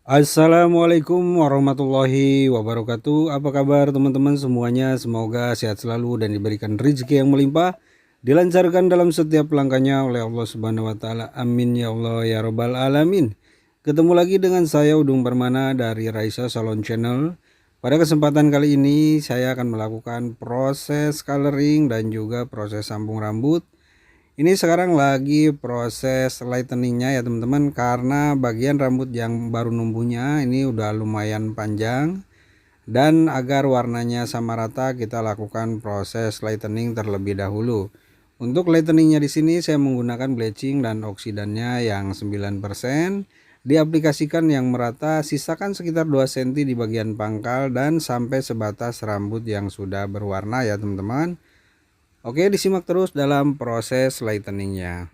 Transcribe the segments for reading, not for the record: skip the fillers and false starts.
Assalamualaikum warahmatullahi wabarakatuh. Apa kabar teman-teman semuanya? Semoga sehat selalu dan diberikan rezeki yang melimpah, dilancarkan dalam setiap langkahnya oleh Allah Subhanahu wa taala. Amin ya Allah ya rabbal alamin. Ketemu lagi dengan saya Udung Permana dari Raisa Salon Channel. Pada kesempatan kali ini saya akan melakukan proses coloring dan juga proses sambung rambut. Ini sekarang lagi proses lightening-nya ya teman-teman, karena bagian rambut yang baru numbuhnya ini udah lumayan panjang, dan agar warnanya sama rata kita lakukan proses lightening terlebih dahulu. Untuk lightening-nya di sini saya menggunakan bleaching dan oksidannya yang 9%. Diaplikasikan yang merata, sisakan sekitar 2 cm di bagian pangkal dan sampai sebatas rambut yang sudah berwarna ya teman-teman. Oke, disimak terus dalam proses lightening-nya.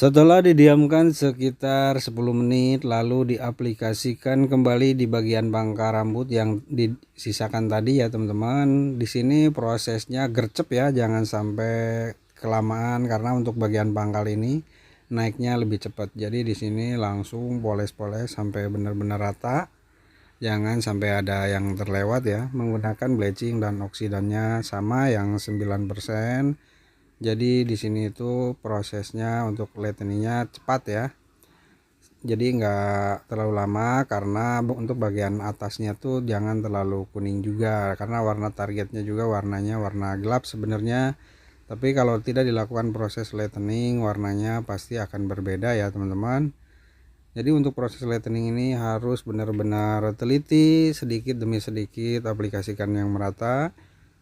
Setelah didiamkan sekitar 10 menit, lalu diaplikasikan kembali di bagian pangkal rambut yang disisakan tadi ya teman-teman. Di sini prosesnya gercep ya, jangan sampai kelamaan karena untuk bagian pangkal ini naiknya lebih cepat. Jadi di sini langsung poles-poles sampai benar-benar rata. Jangan sampai ada yang terlewat ya. Menggunakan bleaching dan oksidannya sama yang 9%. Jadi di sini itu prosesnya untuk lightening-nya cepat ya. Jadi nggak terlalu lama, karena untuk bagian atasnya tuh jangan terlalu kuning juga, karena warna targetnya juga warnanya warna gelap sebenarnya. Tapi kalau tidak dilakukan proses lightening, warnanya pasti akan berbeda ya teman-teman. Jadi untuk proses lightening ini harus benar-benar teliti, sedikit demi sedikit aplikasikan yang merata.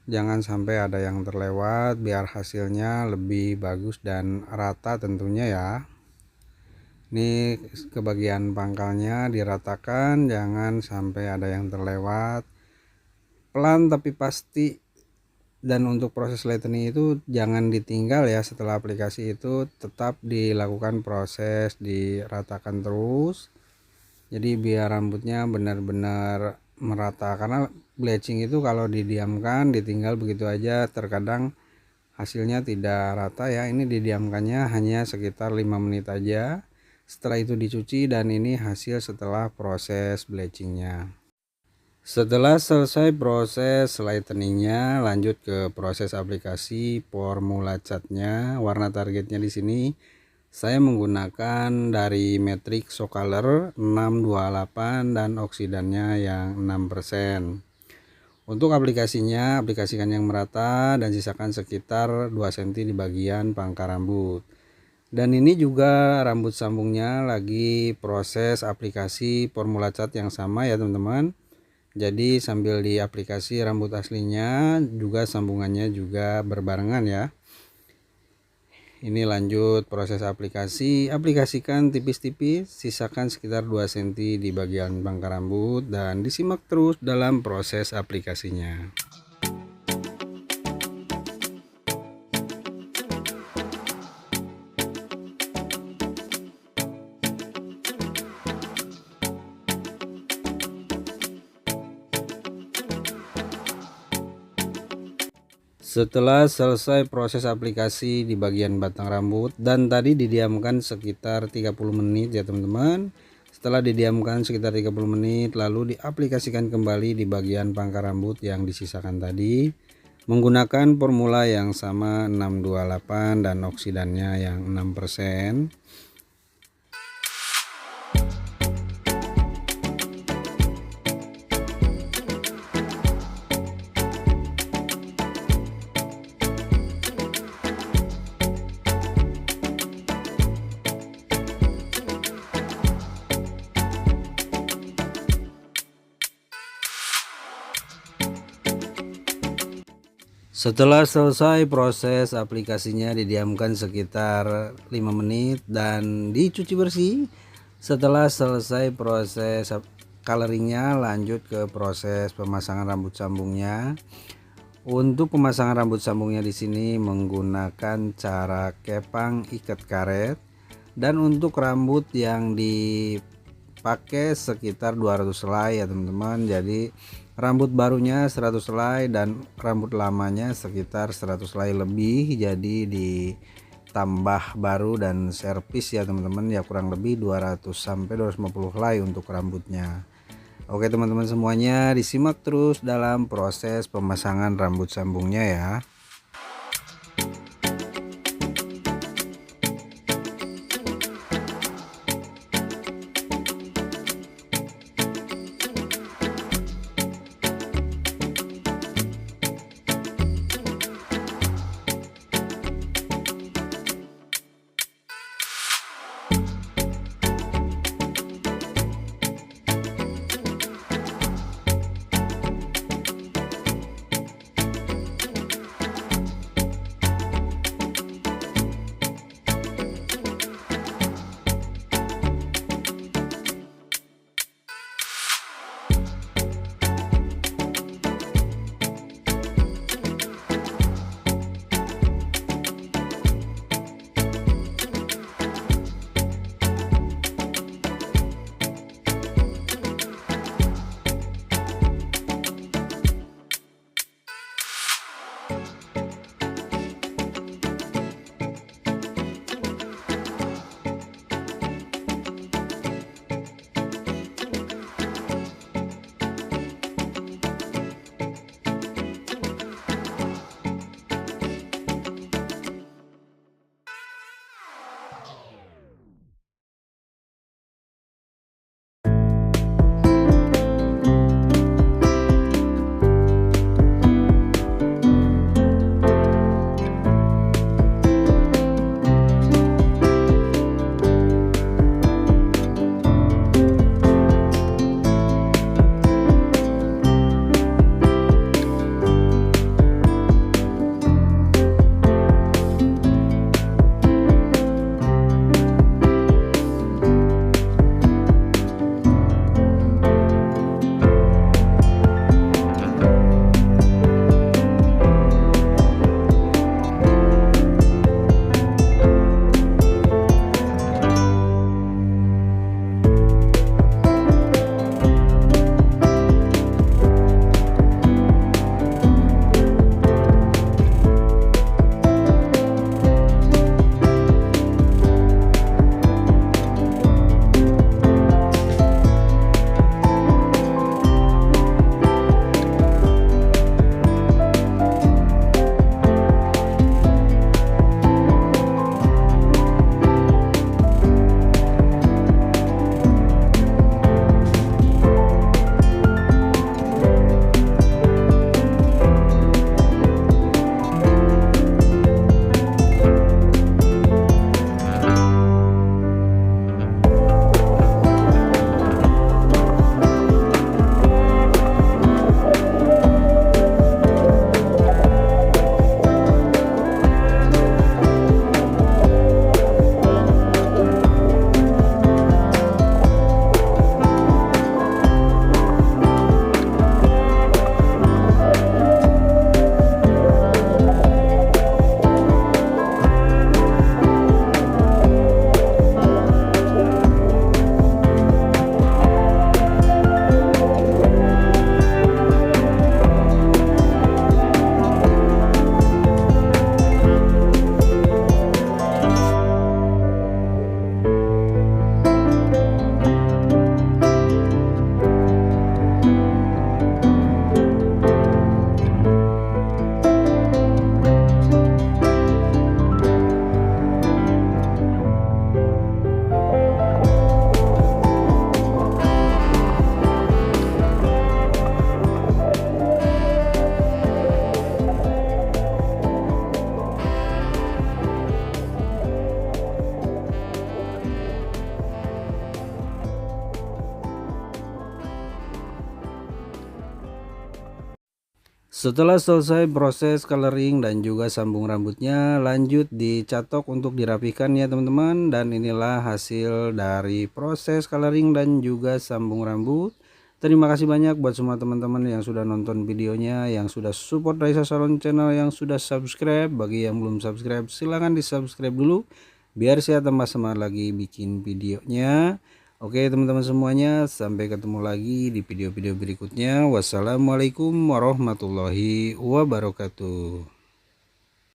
Jangan sampai ada yang terlewat, biar hasilnya lebih bagus dan rata tentunya ya. Ini ke bagian pangkalnya diratakan, jangan sampai ada yang terlewat. Pelan tapi pasti. Dan untuk proses lightening itu jangan ditinggal ya, setelah aplikasi itu tetap dilakukan proses, diratakan terus. Jadi biar rambutnya benar-benar merata, karena bleaching itu kalau didiamkan ditinggal begitu aja terkadang hasilnya tidak rata ya. Ini didiamkannya hanya sekitar 5 menit aja, setelah itu dicuci, dan ini hasil setelah proses bleachingnya. Setelah selesai proses lightening-nya, lanjut ke proses aplikasi formula catnya. Warna targetnya di sini saya menggunakan dari Matrix Socolor 628 dan oksidannya yang 6%. Untuk aplikasinya, aplikasikan yang merata dan sisakan sekitar 2 cm di bagian pangkal rambut. Dan ini juga rambut sambungnya lagi proses aplikasi formula cat yang sama ya teman-teman. Jadi sambil di aplikasi rambut aslinya juga sambungannya juga berbarengan ya. Ini lanjut proses aplikasikan tipis-tipis, sisakan sekitar 2 cm di bagian pangkal rambut dan disimak terus dalam proses aplikasinya. Setelah selesai proses aplikasi di bagian batang rambut dan tadi didiamkan sekitar 30 menit ya teman-teman. Setelah didiamkan sekitar 30 menit, lalu diaplikasikan kembali di bagian pangkal rambut yang disisakan tadi menggunakan formula yang sama 628 dan oksidannya yang 6%. Setelah selesai proses aplikasinya didiamkan sekitar 5 menit dan dicuci bersih. Setelah selesai proses coloringnya, lanjut ke proses pemasangan rambut sambungnya. Untuk pemasangan rambut sambungnya di sini menggunakan cara kepang ikat karet, dan untuk rambut yang dipakai sekitar 200 helai ya teman-teman. Jadi rambut barunya 100 helai dan rambut lamanya sekitar 100 helai lebih, jadi ditambah baru dan servis ya teman-teman, ya kurang lebih 200 sampai 250 helai untuk rambutnya. Oke teman-teman semuanya, disimak terus dalam proses pemasangan rambut sambungnya ya. Setelah selesai proses coloring dan juga sambung rambutnya, lanjut dicatok untuk dirapikan ya teman-teman. Dan inilah hasil dari proses coloring dan juga sambung rambut. Terima kasih banyak buat semua teman-teman yang sudah nonton videonya, yang sudah support Raisa Salon Channel, yang sudah subscribe. Bagi yang belum subscribe, silahkan di subscribe dulu biar saya tambah semangat lagi bikin videonya. Oke teman-teman semuanya, sampai ketemu lagi di video-video berikutnya. Wassalamualaikum warahmatullahi wabarakatuh.